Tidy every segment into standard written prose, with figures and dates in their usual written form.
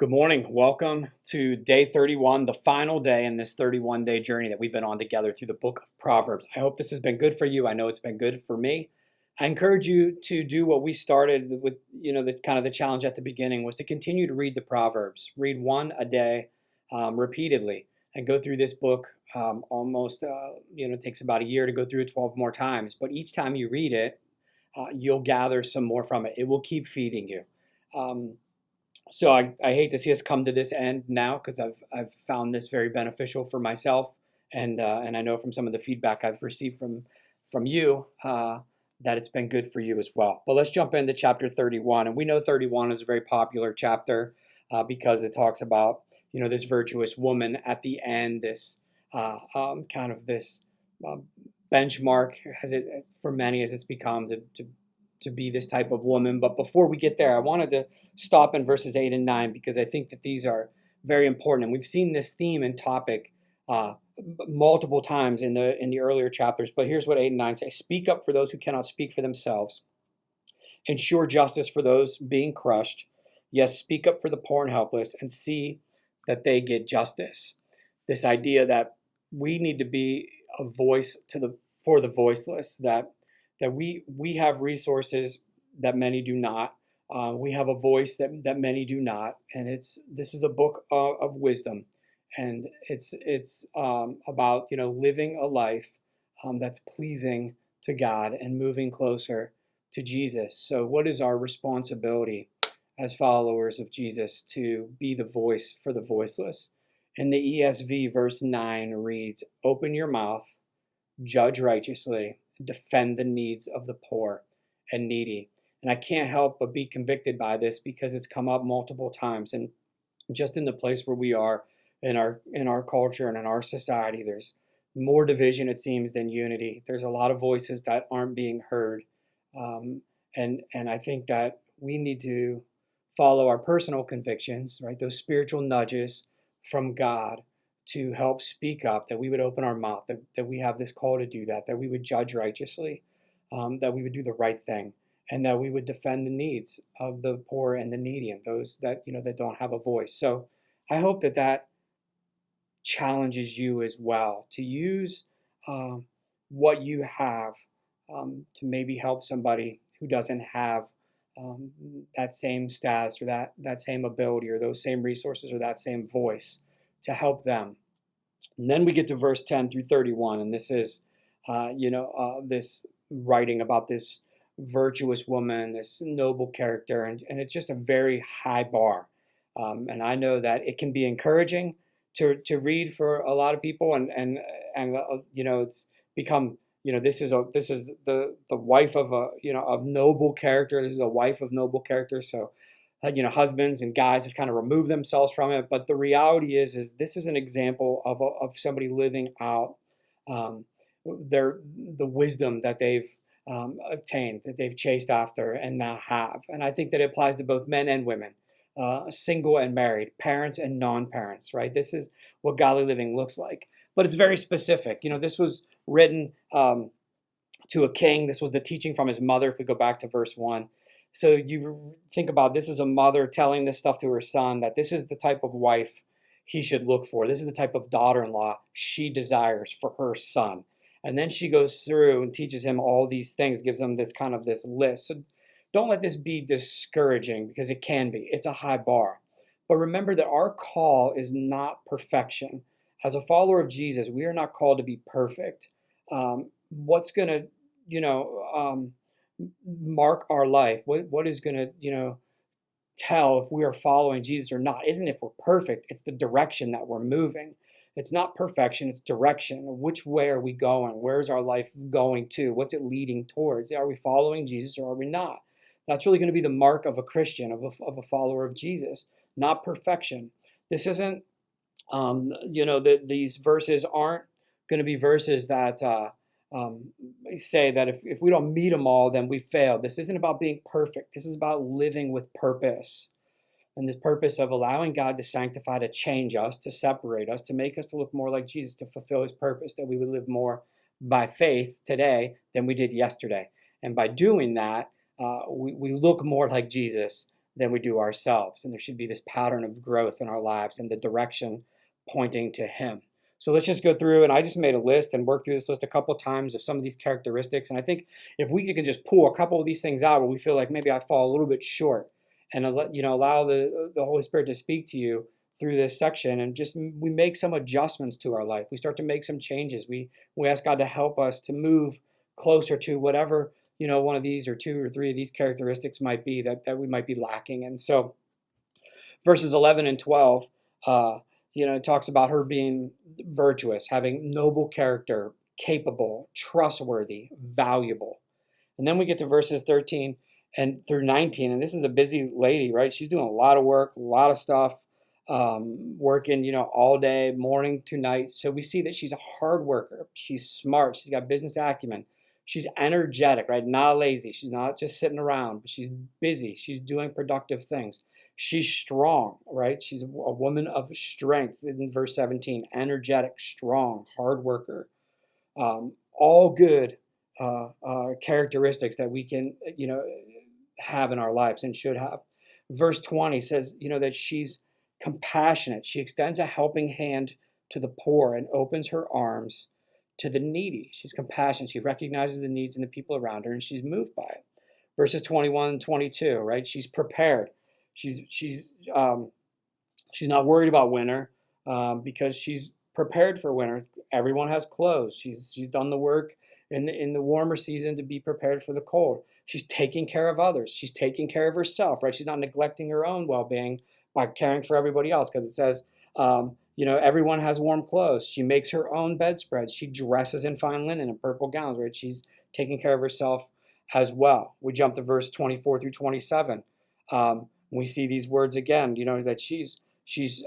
Good morning. Welcome to day 31, the final day in this 31-day journey that we've been on together through the book of Proverbs. I hope this has been good for you. I know it's been good for me. I encourage you to do what we started with, the challenge at the beginning was to continue to read the Proverbs. Read one a day repeatedly and go through this book it takes about a year to go through it 12 more times. But each time you read it, you'll gather some more from it. It will keep feeding you. So I hate to see us come to this end now because I've found this very beneficial for myself, and I know from some of the feedback I've received from you that it's been good for you as well. But let's jump into chapter 31, and we know 31 is a very popular chapter because it talks about this virtuous woman at the end, this this benchmark as it for many as it's become to be this type of woman. But before we get there, I wanted to stop in verses 8 and 9 because I think that these are very important. And we've seen this theme and topic multiple times in the earlier chapters. But here's what 8 and 9 say. Speak up for those who cannot speak for themselves. Ensure justice for those being crushed. Yes, speak up for the poor and helpless and see that they get justice. This idea that we need to be a voice for the voiceless, that we have resources that many do not. We have a voice that many do not, and this is a book of wisdom, and it's about living a life that's pleasing to God and moving closer to Jesus. So, what is our responsibility as followers of Jesus to be the voice for the voiceless? In the ESV, verse 9 reads, "Open your mouth, judge righteously, defend the needs of the poor and needy." And I can't help but be convicted by this because it's come up multiple times. And just in the place where we are in our culture and in our society, there's more division, it seems, than unity. There's a lot of voices that aren't being heard. And I think that we need to follow our personal convictions, right? Those spiritual nudges from God to help speak up, that we would open our mouth, that we have this call to do that we would judge righteously, that we would do the right thing, and that we would defend the needs of the poor and the needy and those that that don't have a voice. So I hope that challenges you as well to use what you have to maybe help somebody who doesn't have that same status or that same ability or those same resources or that same voice to help them. And then we get to verse 10 through 31, and this is, this writing about this virtuous woman, this noble character, and it's just a very high bar. And I know that it can be encouraging to read for a lot of people, and it's become, this is the wife of of noble character. This is a wife of noble character, so husbands and guys have kind of removed themselves from it. But the reality is this is an example of somebody living out the wisdom that they've obtained, that they've chased after and now have. And I think that it applies to both men and women, single and married, parents and non-parents, right? This is what godly living looks like. But it's very specific. This was written to a king. This was the teaching from his mother, if we go back to verse 1. So you think about this as a mother telling this stuff to her son, that this is the type of wife he should look for. This is the type of daughter-in-law she desires for her son. And then she goes through and teaches him all these things, gives him this list. So don't let this be discouraging because it can be. It's a high bar. But remember that our call is not perfection. As a follower of Jesus, we are not called to be perfect. What's going to, mark our life? What is going to, tell if we are following Jesus or not? Isn't if we're perfect, it's the direction that we're moving. It's not perfection, it's direction. Which way are we going? Where's our life going to? What's it leading towards? Are we following Jesus or are we not? That's really going to be the mark of a Christian, of a follower of Jesus, not perfection. This isn't, these verses aren't going to be verses that say that if we don't meet them all, then we failed. This isn't about being perfect. This is about living with purpose. And the purpose of allowing God to sanctify, to change us, to separate us, to make us to look more like Jesus, to fulfill his purpose, that we would live more by faith today than we did yesterday. And by doing that, we look more like Jesus than we do ourselves. And there should be this pattern of growth in our lives and the direction pointing to Him. So let's just go through, and I just made a list and worked through this list a couple of times of some of these characteristics. And I think if we can just pull a couple of these things out where we feel like maybe I fall a little bit short, and allow the Holy Spirit to speak to you through this section, and just we make some adjustments to our life. We start to make some changes. We ask God to help us to move closer to whatever one of these or two or three of these characteristics might be that we might be lacking. And so verses 11 and 12, it talks about her being virtuous, having noble character, capable, trustworthy, valuable. And then we get to verses 13 and through 19, and this is a busy lady, right? She's doing a lot of work, a lot of stuff, working, all day, morning to night. So we see that she's a hard worker. She's smart. She's got business acumen. She's energetic, right? Not lazy. She's not just sitting around, but she's busy. She's doing productive things. She's strong, right? She's a woman of strength in verse 17, energetic, strong, hard worker. All good characteristics that we can, have in our lives and should have. Verse 20 says, that she's compassionate. She extends a helping hand to the poor and opens her arms to the needy. She's compassionate. She recognizes the needs in the people around her, and she's moved by it. Verses 21 and 22, right? She's prepared. She's not worried about winter because she's prepared for winter. Everyone has clothes. She's done the work in the warmer season to be prepared for the cold. She's taking care of others. She's taking care of herself, right? She's not neglecting her own well-being by caring for everybody else, because it says, everyone has warm clothes. She makes her own bedspreads. She dresses in fine linen and purple gowns, right? She's taking care of herself as well. We jump to verse 24 through 27. We see these words again, that she's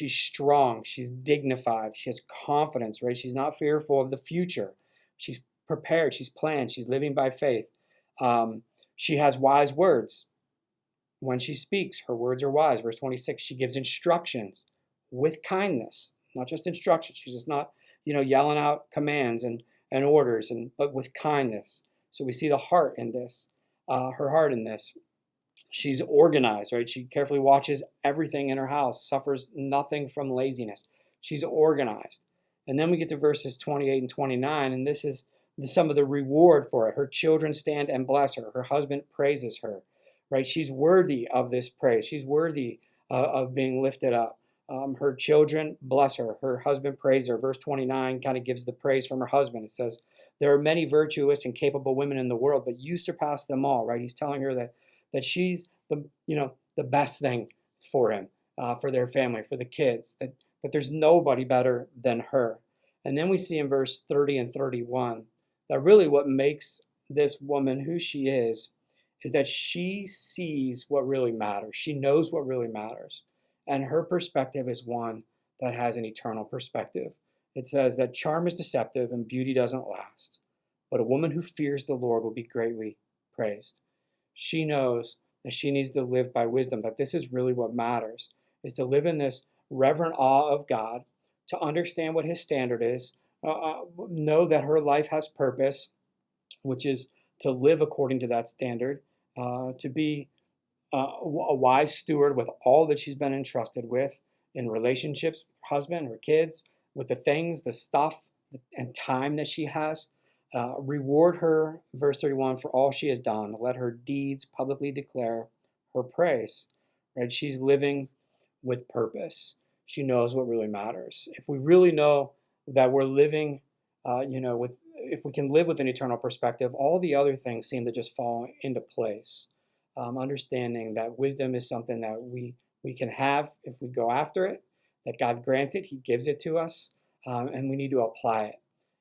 strong, she's dignified, she has confidence, right? She's not fearful of the future. She's prepared, she's planned, she's living by faith. She has wise words. When she speaks, her words are wise. Verse 26, she gives instructions with kindness, not just instructions. She's just not, yelling out commands and orders, but with kindness. So we see the heart in this, her heart in this. She's organized, right? She carefully watches everything in her house, suffers nothing from laziness. She's organized. And then we get to verses 28 and 29, and this is some of the reward for it. Her children stand and bless her. Her husband praises her, right? She's worthy of this praise. She's worthy of being lifted up. Her children bless her. Her husband praises her. Verse 29 kind of gives the praise from her husband. It says, there are many virtuous and capable women in the world, but you surpass them all, right? He's telling her that she's the best thing for him, for their family, for the kids, that there's nobody better than her. And then we see in verse 30 and 31 that really what makes this woman who she is that she sees what really matters. She knows what really matters. And her perspective is one that has an eternal perspective. It says that charm is deceptive and beauty doesn't last, but a woman who fears the Lord will be greatly praised. She knows that she needs to live by wisdom, that this is really what matters, is to live in this reverent awe of God, to understand what His standard is, know that her life has purpose, which is to live according to that standard, to be a wise steward with all that she's been entrusted with in relationships, her husband, her kids, with the things, the stuff, and time that she has. Reward her, verse 31, for all she has done. Let her deeds publicly declare her praise. Right? She's living with purpose. She knows what really matters. If we really know that we're living, if we can live with an eternal perspective, all the other things seem to just fall into place. Understanding that wisdom is something that we can have if we go after it, that God grants it, He gives it to us, and we need to apply it.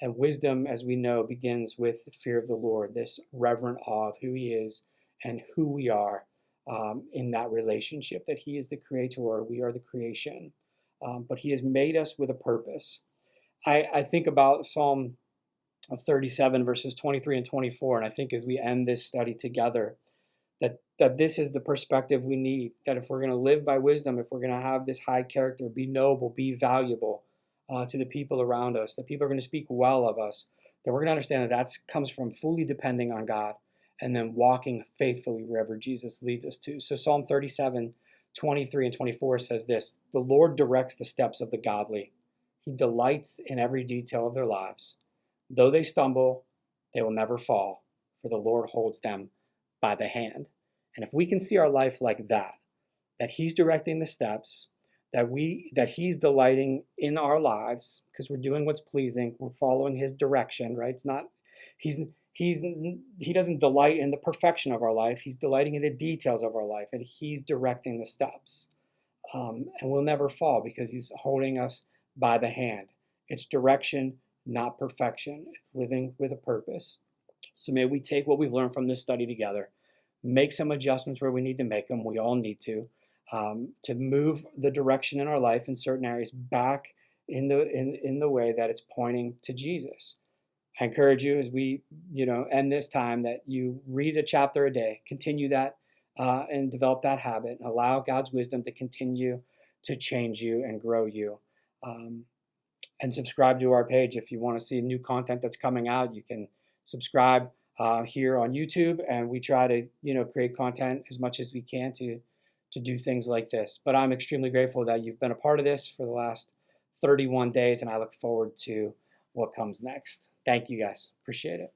And wisdom, as we know, begins with the fear of the Lord, this reverent awe of who He is and who we are in that relationship, that He is the creator, we are the creation. But He has made us with a purpose. I think about Psalm 37, verses 23 and 24, and I think as we end this study together, that this is the perspective we need, that if we're going to live by wisdom, if we're going to have this high character, be noble, be valuable, to the people around us, that people are going to speak well of us, that we're going to understand that comes from fully depending on God and then walking faithfully wherever Jesus leads us to. So Psalm 37:23 and 24 says this: "The Lord directs the steps of the godly. He delights in every detail of their lives. Though they stumble, they will never fall, for the Lord holds them by the hand." And if we can see our life like that, that he's directing the steps, that he's delighting in our lives because we're doing what's pleasing, we're following his direction, right? It's not he's he doesn't delight in the perfection of our life. He's delighting in the details of our life, and he's directing the steps. And we'll never fall because he's holding us by the hand. It's direction, not perfection. It's living with a purpose. So may we take what we've learned from this study together, make some adjustments where we need to make them. We all need to move the direction in our life in certain areas back in the way that it's pointing to Jesus. I encourage you as we end this time that you read a chapter a day, continue that and develop that habit, and allow God's wisdom to continue to change you and grow you. And subscribe to our page if you want to see new content that's coming out. You can subscribe here on YouTube, and we try to create content as much as we can to do things like this. But I'm extremely grateful that you've been a part of this for the last 31 days, and I look forward to what comes next. Thank you guys. Appreciate it.